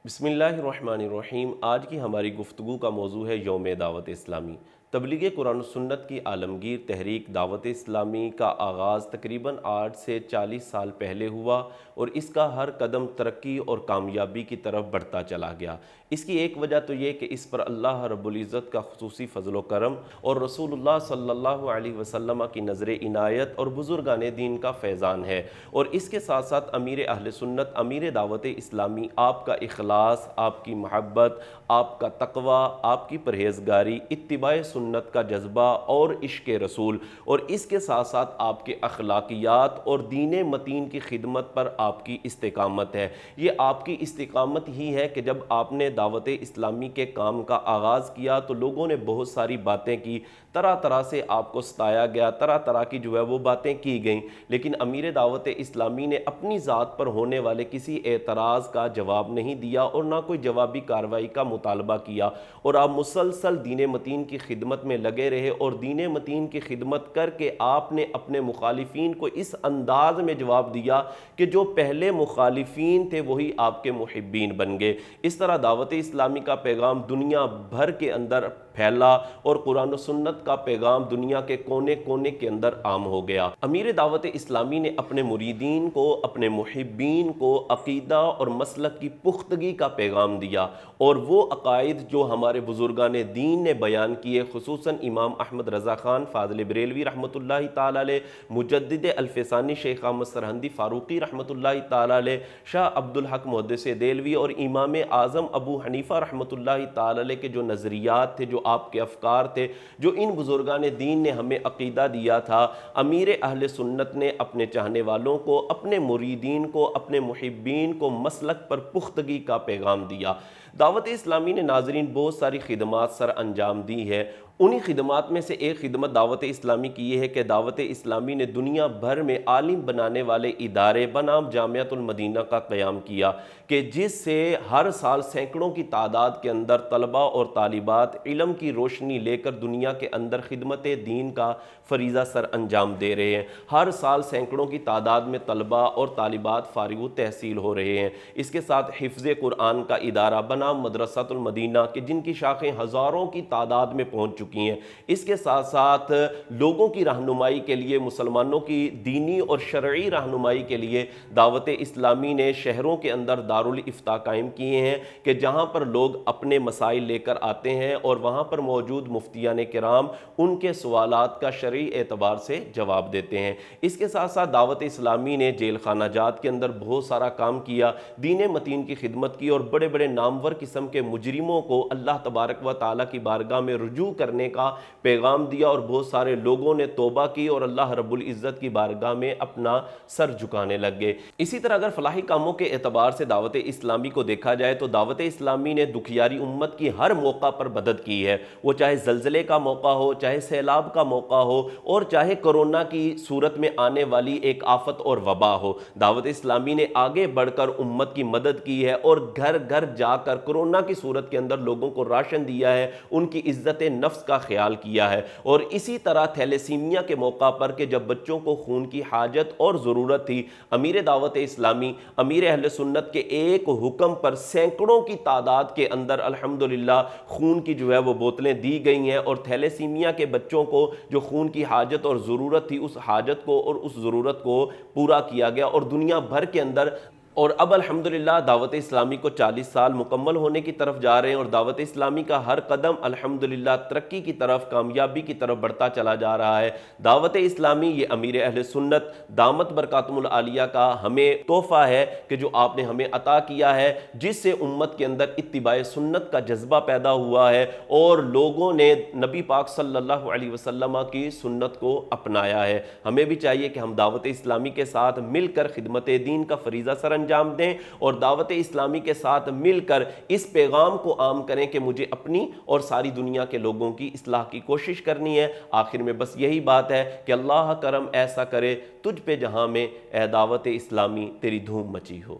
بسم اللہ الرحمن الرحیم۔ آج کی ہماری گفتگو کا موضوع ہے یوم دعوت اسلامی۔ تبلیغ قرآن و سنت کی عالمگیر تحریک دعوت اسلامی کا آغاز تقریباً 8 سے 40 سال پہلے ہوا اور اس کا ہر قدم ترقی اور کامیابی کی طرف بڑھتا چلا گیا۔ اس کی ایک وجہ تو یہ کہ اس پر اللہ رب العزت کا خصوصی فضل و کرم اور رسول اللہ صلی اللہ علیہ وسلم کی نظر عنایت اور بزرگان دین کا فیضان ہے، اور اس کے ساتھ ساتھ امیر اہل سنت، امیر دعوت اسلامی، آپ کا اخلاص، آپ کی محبت، آپ کا تقوی، آپ کی پرہیزگاری، اتباع سنت کا جذبہ اور عشق رسول، اور اس کے ساتھ ساتھ آپ کے اخلاقیات اور دین متین کی خدمت پر آپ کی استقامت ہے۔ یہ آپ کی استقامت ہی ہے کہ جب آپ نے دعوت اسلامی کے کام کا آغاز کیا تو لوگوں نے بہت ساری باتیں کی، طرح طرح سے آپ کو ستایا گیا، طرح طرح کی وہ باتیں کی گئیں، لیکن امیر دعوت اسلامی نے اپنی ذات پر ہونے والے کسی اعتراض کا جواب نہیں دیا اور نہ کوئی جوابی کارروائی کا مطالبہ کیا، اور آپ مسلسل دین متین کی خدمت میں لگے رہے، اور دین متین کی خدمت کر کے آپ نے اپنے مخالفین کو اس انداز میں جواب دیا کہ جو پہلے مخالفین تھے وہی آپ کے محبین بن گئے۔ اس طرح دعوت اسلامی کا پیغام دنیا بھر کے اندر پھیلا اور قرآن و سنت کا پیغام دنیا کے کونے کونے کے اندر عام ہو گیا۔ امیر دعوت اسلامی نے اپنے مریدین کو، اپنے محبین کو عقیدہ اور مسلک کی پختگی کا پیغام دیا، اور وہ عقائد جو ہمارے بزرگان دین نے بیان کیے، خصوصاً امام احمد رضا خان فاضل بریلوی رحمۃ اللہ تعالی علیہ، مجدد الفسانی شیخ احمد سرہندی فاروقی رحمۃ اللہ تعالی علیہ، شاہ عبدالحق محدث دہلوی اور امام اعظم ابو حنیفہ رحمۃ اللہ تعالی علیہ کے جو نظریات تھے، جو آپ کے افکار تھے، جو ان بزرگان دین نے ہمیں عقیدہ دیا تھا، امیر اہل سنت نے اپنے چاہنے والوں کو، اپنے مریدین کو، اپنے محبین کو مسلک پر پختگی کا پیغام دیا۔ دعوت اسلامی نے ناظرین بہت ساری خدمات سر انجام دی ہے۔ انہی خدمات میں سے ایک خدمت دعوت اسلامی کی یہ ہے کہ دعوت اسلامی نے دنیا بھر میں عالم بنانے والے ادارے بنام جامعۃ المدینہ کا قیام کیا، کہ جس سے ہر سال سینکڑوں کی تعداد کے اندر طلباء اور طالبات علم کی روشنی لے کر دنیا کے اندر خدمت دین کا فریضہ سر انجام دے رہے ہیں۔ ہر سال سینکڑوں کی تعداد میں طلباء اور طالبات فارغ التحصیل ہو رہے ہیں۔ اس کے ساتھ حفظ قرآن کا ادارہ بنام مدرسۃ المدینہ کہ جن کی شاخیں ہزاروں کی تعداد میں پہنچ چکی ہیں۔ اس کے ساتھ ساتھ لوگوں کی رہنمائی کے لیے، مسلمانوں کی دینی اور شرعی رہنمائی کے لیے دعوت اسلامی نے شہروں کے اندر دارالافتاء قائم کیے ہیں، کہ جہاں پر لوگ اپنے مسائل لے کر آتے ہیں اور وہاں پر موجود مفتیان کرام ان کے سوالات کا شرعی اعتبار سے جواب دیتے ہیں۔ اس کے ساتھ ساتھ دعوت اسلامی نے جیل خانہ جات کے اندر بہت سارا کام کیا، دین متین کی خدمت کی، اور بڑے بڑے نامور قسم کے مجرموں کو اللہ تبارک و تعالیٰ کی بارگاہ میں رجوع کرنے کا پیغام دیا، اور بہت سارے لوگوں نے توبہ کی اور اللہ رب العزت کی بارگاہ میں اپنا سر جھکانے لگ گئے۔ اسی طرح اگر فلاحی کاموں کے اعتبار سے دعوت اسلامی کو دیکھا جائے تو دعوت اسلامی نے دکھیاری امت کی ہر موقع پر مدد کی ہے، وہ چاہے زلزلے کا موقع ہو، چاہے سیلاب کا موقع ہو، اور چاہے کرونا کی صورت میں آنے والی ایک آفت اور وبا ہو۔ دعوت اسلامی نے آگے بڑھ کر امت کی مدد کی ہے اور گھر گھر جا کر کرونا کی صورت کے اندر لوگوں کو راشن دیا ہے، ان کی عزت نفس کا خیال کیا ہے۔ اور اسی طرح تھیلیسیمیا کے موقع پر کہ جب بچوں کو خون کی حاجت اور ضرورت تھی، امیر دعوت اسلامی، امیر اہل سنت کے ایک حکم پر سینکڑوں کی تعداد کے اندر الحمدللہ خون کی وہ بوتلیں دی گئی ہیں، اور تھیلیسیمیا کے بچوں کو جو خون کی حاجت اور ضرورت تھی، اس حاجت کو اور اس ضرورت کو پورا کیا گیا، اور دنیا بھر کے اندر اور اب الحمدللہ دعوت اسلامی کو 40 سال مکمل ہونے کی طرف جا رہے ہیں، اور دعوت اسلامی کا ہر قدم الحمدللہ ترقی کی طرف، کامیابی کی طرف بڑھتا چلا جا رہا ہے۔ دعوت اسلامی یہ امیر اہل سنت دامت برکاتہم العالیہ کا ہمیں تحفہ ہے کہ جو آپ نے ہمیں عطا کیا ہے، جس سے امت کے اندر اتباع سنت کا جذبہ پیدا ہوا ہے اور لوگوں نے نبی پاک صلی اللہ علیہ وسلم کی سنت کو اپنایا ہے۔ ہمیں بھی چاہیے کہ ہم دعوت اسلامی کے ساتھ مل کر خدمت دین کا فریضہ سر انجام دیں، اور دعوت اسلامی کے ساتھ مل کر اس پیغام کو عام کریں کہ مجھے اپنی اور ساری دنیا کے لوگوں کی اصلاح کی کوشش کرنی ہے۔ آخر میں بس یہی بات ہے کہ اللہ کرم ایسا کرے تجھ پہ جہاں میں، اے دعوت اسلامی تیری دھوم مچی ہو۔